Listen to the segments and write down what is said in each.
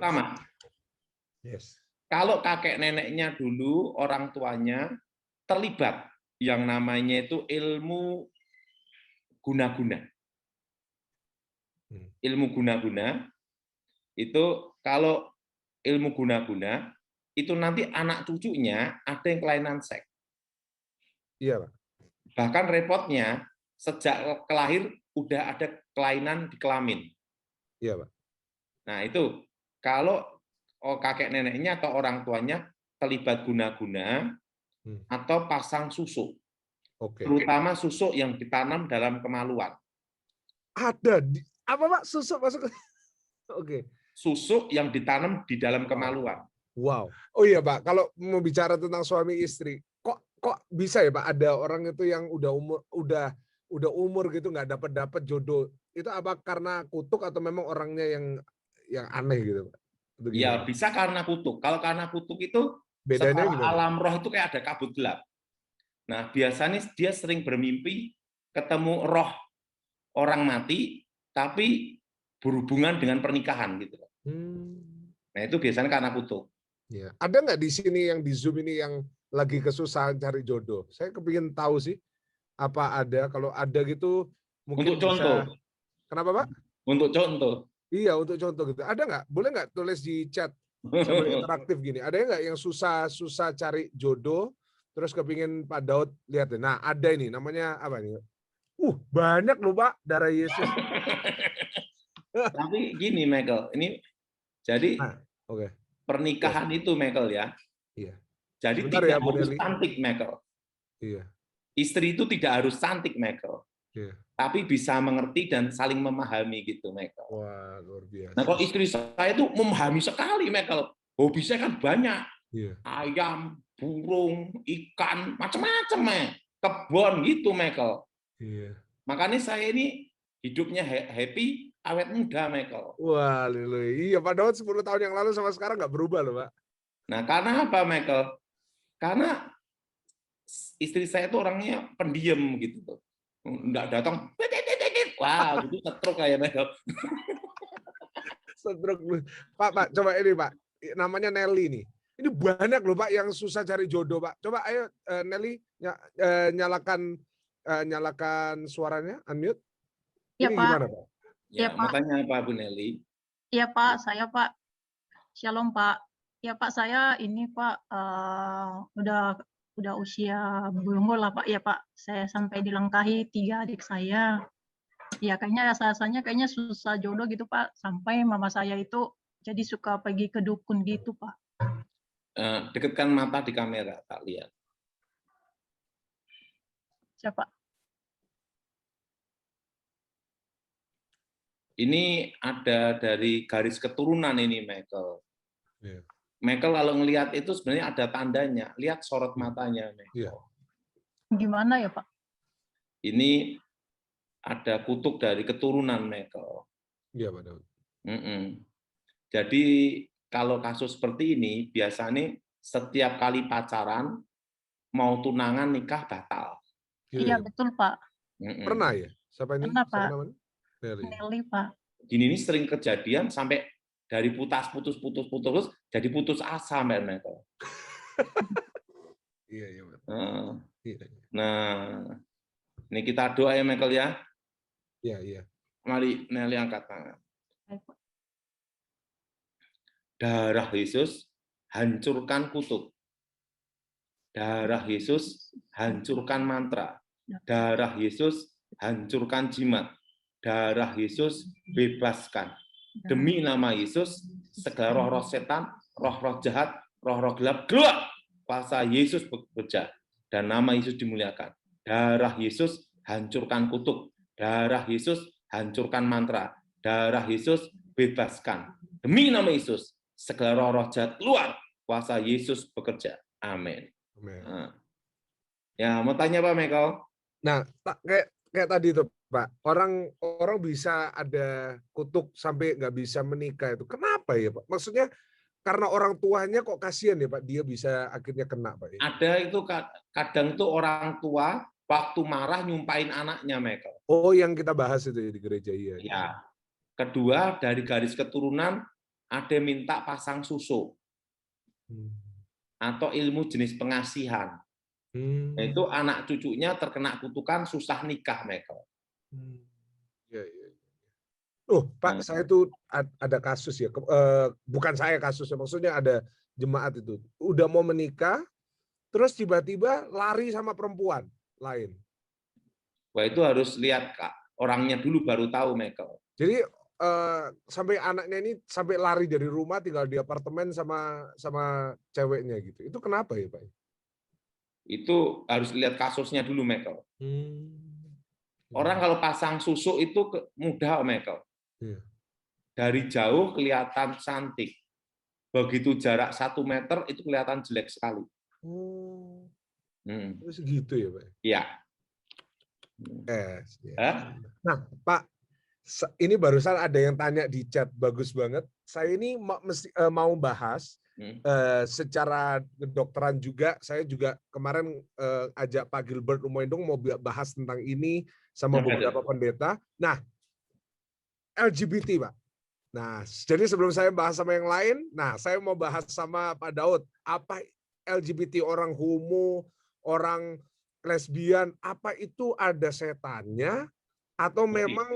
Pertama, kalau kakek neneknya dulu orang tuanya terlibat yang namanya itu ilmu guna-guna. Ilmu guna-guna itu kalau ilmu guna-guna itu nanti anak cucunya ada yang kelainan seks. Iya, Pak. Bahkan repotnya sejak kelahir udah ada kelainan di kelamin. Iya, Pak. Nah, itu kalau kakek neneknya atau orang tuanya terlibat guna-guna atau pasang susuk. Terutama susuk yang ditanam dalam kemaluan. Ada apa, Pak? Susuk masuk. Oke. Susuk yang ditanam di dalam kemaluan. Wow. Oh iya, Pak, kalau mau bicara tentang suami istri, kok bisa ya, Pak, ada orang itu yang udah umur gitu nggak dapat jodoh. Itu apa karena kutuk atau memang orangnya yang aneh gitu, Pak? Ya, bisa karena kutuk. Kalau karena kutuk itu bedanya secara gimana? alam roh itu kayak ada kabut gelap. Nah, biasanya dia sering bermimpi ketemu roh orang mati, tapi berhubungan dengan pernikahan gitu. Nah, itu biasanya karena kutuk. Ya. Ada nggak di sini yang di Zoom ini yang lagi kesusahan cari jodoh? Saya kepingin tahu sih, apa ada? Kalau ada gitu, mungkin untuk contoh. bisa. Kenapa, Pak? Untuk contoh. Iya, untuk contoh gitu. Ada nggak? Boleh nggak tulis di chat sambil interaktif gini? Ada nggak yang susah cari jodoh, terus kepingin Pak Daud lihat deh. Nah, ada ini, namanya apa nih? Banyak loh, Pak, darah Yesus. Tapi gini, Michael, ini jadi pernikahan itu, Michael ya. Iya. Jadi Sebentar tidak ya, harus cantik, Michael. Iya. Istri itu tidak harus cantik, Michael. Iya. Tapi bisa mengerti dan saling memahami gitu, Michael. Wah, luar biasa. Nah, kalau istri saya itu memahami sekali, Michael. Hobi saya kan banyak. Iya. Ayam, burung, ikan, macam-macam, kebun gitu, Michael. Iya. Makanya saya ini hidupnya happy, awet muda, Michael. Wah, iya, Pak Daud 10 tahun yang lalu sama sekarang nggak berubah loh, Pak. Nah, karena apa, Michael? Karena istri saya itu orangnya pendiam gitu tuh. Nggak datang, wah, itu setruk kayak Michael. Setruk. Pak, coba ini, Pak. Namanya Nelly nih. Ini banyak loh, Pak, yang susah cari jodoh, Pak. Coba ayo, Nelly, nyalakan suaranya, unmute. Ya, ini Pak. Gimana, Pak? Ya, Pak. Makanya apa, Bu Nelly? Iya, Pak. Saya, Pak. Shalom, Pak. Ya, Pak. Saya ini, Pak, udah usia berumur lah, Pak. Ya, Pak. Saya sampai dilangkahi 3 adik saya. Ya, kayaknya rasanya kayaknya susah jodoh gitu, Pak. Sampai mama saya itu jadi suka pergi ke dukun gitu, Pak. Dekatkan mata di kamera, tak lihat. Siapa? Ini ada dari garis keturunan ini, Michael. Yeah. Michael kalau ngelihat itu sebenarnya ada tandanya. Lihat sorot matanya, Michael. Yeah. Gimana ya, Pak? Ini ada kutuk dari keturunan, Michael. Iya, Pak Daud. Jadi kalau kasus seperti ini, biasanya setiap kali pacaran, mau tunangan, nikah, batal. Iya, betul, Pak. Pernah ya? Siapa ini? Pernah, Pak. Nelly, Pak. Ini sering kejadian sampai dari putus, jadi putus asa, Mbak Michael. Iya. Nah, ini kita doa ya, Michael ya. Iya. Mari Nelly angkat tangan. Darah Yesus hancurkan kutuk. Darah Yesus hancurkan mantra. Darah Yesus hancurkan jimat. Darah Yesus bebaskan. Demi nama Yesus, segala roh-roh setan, roh-roh jahat, roh-roh gelap, keluar. Kuasa Yesus bekerja. Dan nama Yesus dimuliakan. Darah Yesus hancurkan kutuk. Darah Yesus hancurkan mantra. Darah Yesus bebaskan. Demi nama Yesus, segala roh-roh jahat keluar. Kuasa Yesus bekerja. Amin. Nah. Ya, mau tanya Pak Michael? Nah, kayak tadi tuh, Pak. Orang bisa ada kutuk sampai nggak bisa menikah itu. Kenapa ya, Pak? Maksudnya karena orang tuanya kok kasihan ya, Pak, dia bisa akhirnya kena, Pak. Ada itu kadang tuh orang tua waktu marah nyumpain anaknya, Michael. Oh, yang kita bahas itu ya di gereja, iya. Ya. Kedua, dari garis keturunan ada yang minta pasang susuk, atau ilmu jenis pengasihan. Nah, itu anak cucunya terkena kutukan susah nikah, Michael. Ya, ya. Pak, saya tuh ada kasus ya, bukan saya kasusnya, maksudnya ada jemaat itu udah mau menikah, terus tiba-tiba lari sama perempuan lain. Wah, itu harus lihat orangnya dulu baru tahu, Michael. Jadi sampai anaknya ini sampai lari dari rumah, tinggal di apartemen sama ceweknya gitu. Itu kenapa ya, Pak? Itu harus lihat kasusnya dulu, Michael. Orang kalau pasang susuk itu mudah, Michael. Iya. Dari jauh kelihatan cantik. Begitu jarak 1 meter itu kelihatan jelek sekali. Terus gitu ya, Pak? Iya. Nah, Pak, ini barusan ada yang tanya di chat, bagus banget. Saya ini mau bahas secara kedokteran juga. Saya juga kemarin ajak Pak Gilbert Umoindong mau bahas tentang ini sama beberapa pendeta. Nah, LGBT, Pak. Nah, jadi sebelum saya bahas sama yang lain, nah saya mau bahas sama Pak Daud. Apa LGBT, orang homo, orang lesbian, apa itu ada setannya atau memang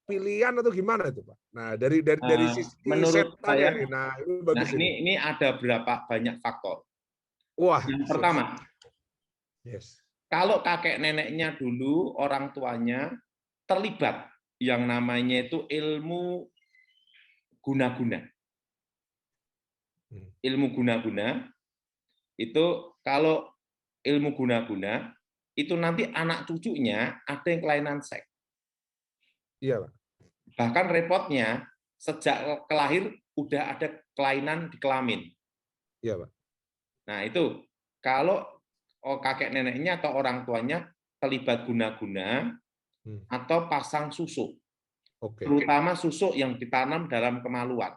pilihan atau gimana itu, Pak? Nah, dari sisi menurut setannya saya, nih. Nah, ini bagus ini ada banyak faktor. Wah, yang pertama, yes. Kalau kakek neneknya dulu orang tuanya terlibat yang namanya itu ilmu guna-guna. Ilmu guna-guna itu, kalau ilmu guna-guna itu nanti anak cucunya ada yang kelainan seks. Iya, Pak. Bahkan repotnya sejak kelahir udah ada kelainan di kelamin. Iya, Pak. Nah, itu kalau kakek neneknya atau orang tuanya terlibat guna-guna atau pasang susuk. Terutama susuk yang ditanam dalam kemaluan.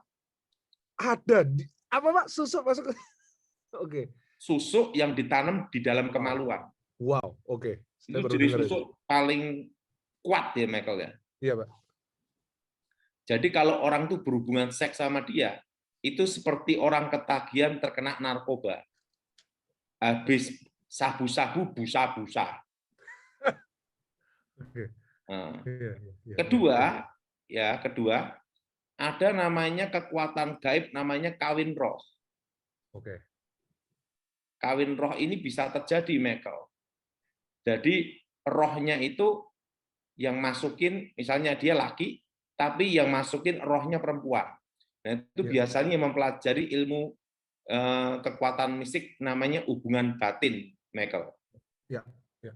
Ada apa, Pak? Susuk masuk. Oke. Susuk yang ditanam di dalam kemaluan. Wow, oke. Itu jenis susuk paling kuat ya, Michael ya. Iya, Pak. Jadi kalau orang tuh berhubungan seks sama dia, itu seperti orang ketagihan terkena narkoba. Habis sabu-sabu, busa-busa. Nah, kedua, ada namanya kekuatan gaib, namanya kawin roh. Kawin roh ini bisa terjadi, Michael. Jadi rohnya itu yang masukin, misalnya dia laki, tapi yang masukin rohnya perempuan. Nah, itu biasanya mempelajari ilmu kekuatan mistik, namanya hubungan batin, Michael.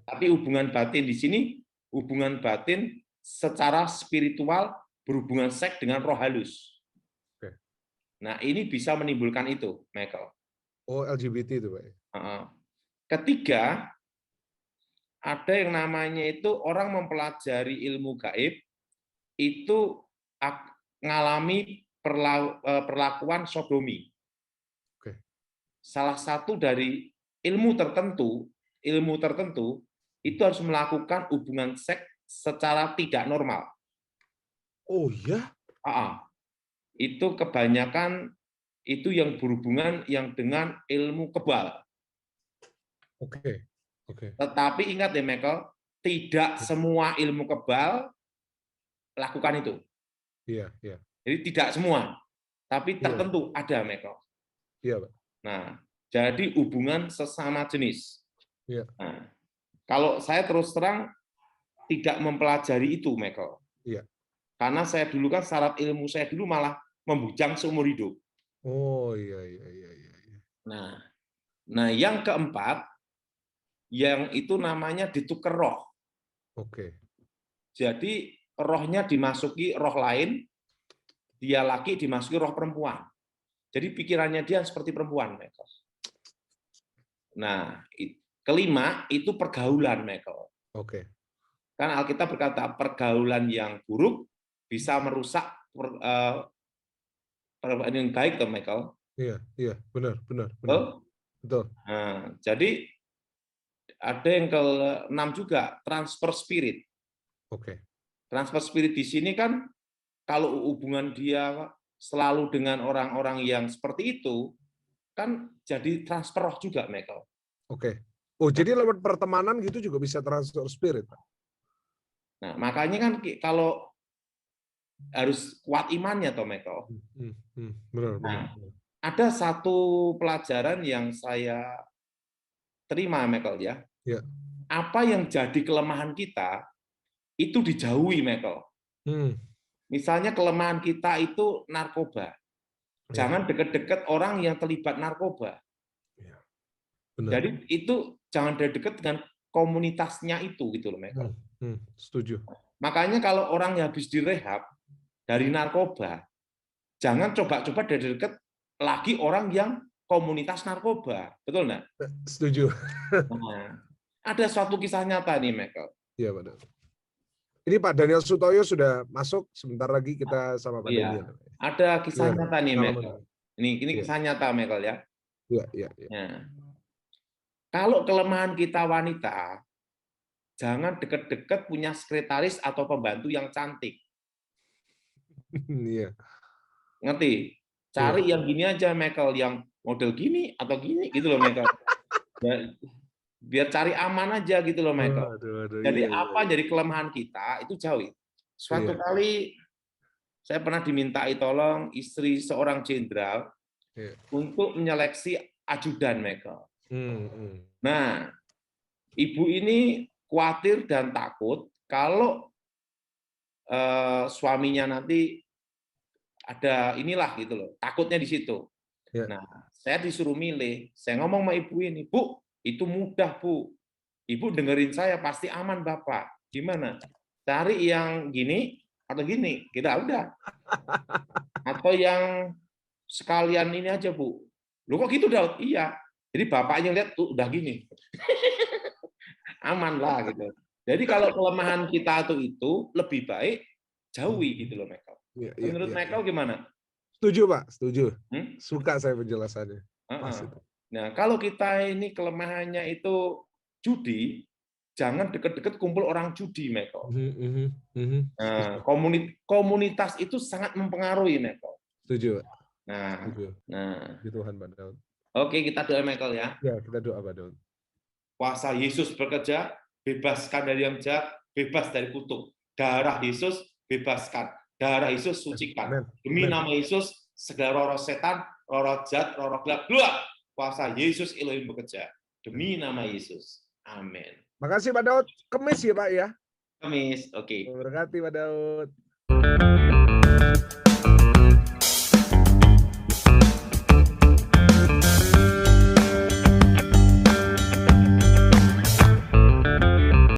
Tapi hubungan batin di sini, hubungan batin secara spiritual berhubungan seks dengan roh halus. Nah, ini bisa menimbulkan itu, Michael. Oh, LGBT itu, Pak. Ketiga, ada yang namanya itu orang mempelajari ilmu gaib, itu mengalami perlakuan sodomi. Salah satu dari ilmu tertentu itu harus melakukan hubungan seks secara tidak normal. Oh ya? Itu kebanyakan itu yang berhubungan yang dengan ilmu kebal. Tetapi ingat ya, Michael, tidak semua ilmu kebal lakukan itu. Jadi tidak semua, tapi tertentu ada, Michael. Nah, jadi hubungan sesama jenis. Nah, kalau saya terus terang tidak mempelajari itu, Michael. Karena saya dulu kan syarat ilmu saya dulu malah membujang seumur hidup. Oh iya. Nah, yang keempat, yang itu namanya ditukar roh. Jadi rohnya dimasuki roh lain, dia laki dimasuki roh perempuan. Jadi pikirannya dia seperti perempuan, Michael. Nah, kelima itu pergaulan, Michael. Kan Alkitab berkata pergaulan yang buruk bisa merusak perbuatan yang baik, toh, Michael. Iya, benar. Betul. Nah, jadi ada yang ke-6 juga, transfer spirit. Transfer spirit di sini kan kalau hubungan dia selalu dengan orang-orang yang seperti itu, kan jadi transfer roh juga, Michael. Oke. Oh, jadi lewat pertemanan gitu juga bisa transfer spirit, Pak? Nah, makanya kan kalau harus kuat imannya, toh, Michael. Benar, Nah, benar. ada satu pelajaran yang saya terima, Michael, ya. Ya. Apa yang jadi kelemahan kita, itu dijauhi, Michael. Misalnya kelemahan kita itu narkoba. Ya. Jangan deket-deket orang yang terlibat narkoba. Ya. Benar. Jadi itu jangan dekat dengan komunitasnya itu, gitu loh, Michael. Setuju. Makanya kalau orang yang habis direhab dari narkoba, jangan coba-coba dekat lagi orang yang komunitas narkoba, betul nggak? Setuju. Nah, ada suatu kisah nyata nih, Michael. Iya, benar. Ini Pak Daniel Sutoyo sudah masuk, sebentar lagi kita sama Pak Iya, Daniel. ada kisah Gimana? nyata nih, Pengalaman. Michael. Ini Iya. kisah nyata, Michael, ya. Iya. Nah, kalau kelemahan kita wanita, jangan deket-deket punya sekretaris atau pembantu yang cantik. Iya. Ngerti? Cari yang gini aja, Michael, yang model gini atau gini, gitu loh, Michael. Biar cari aman aja, gitu loh, Michael. Jadi iya. apa jadi kelemahan kita, itu jauhi. Suatu Iya. kali, saya pernah dimintai tolong istri seorang jenderal untuk menyeleksi ajudan, Michael. Nah, ibu ini khawatir dan takut kalau suaminya nanti ada inilah gitu loh, takutnya di situ. Nah, saya disuruh milih. Saya ngomong sama ibu ini, Bu, itu mudah, Bu. Ibu dengerin saya, pasti aman, Bapak. Gimana? Cari yang gini atau gini, kita udah. Atau yang sekalian ini aja, Bu. Loh kok gitu, Daud? Iya. Jadi bapaknya lihat tuh udah gini. Aman lah gitu. Jadi kalau kelemahan kita itu lebih baik jauhi gitu loh, Michael. Menurut Michael gimana? Setuju, Pak. Setuju. Suka saya penjelasannya. Nah, kalau kita ini kelemahannya itu judi, jangan deket-deket kumpul orang judi, Michael. Nah, komunitas itu sangat mempengaruhi, Michael. Setuju, Pak. Nah. Di Tuhan, Pak Daud. Oke, kita doa, Michael, ya. Ya, kita doa, Pak Daud. Kuasa Yesus bekerja, bebaskan dari yang jahat, bebas dari kutuk. Darah Yesus bebaskan. Darah Yesus sucikan. Demi nama Yesus, segala roh setan, roh jahat, roh gelap, keluar. Kuasa Yesus Elohim bekerja. Demi nama Yesus. Amin. Makasih Pak Daud. Kemis ya Pak ya? Kemis, oke. Berkati Pak Daud.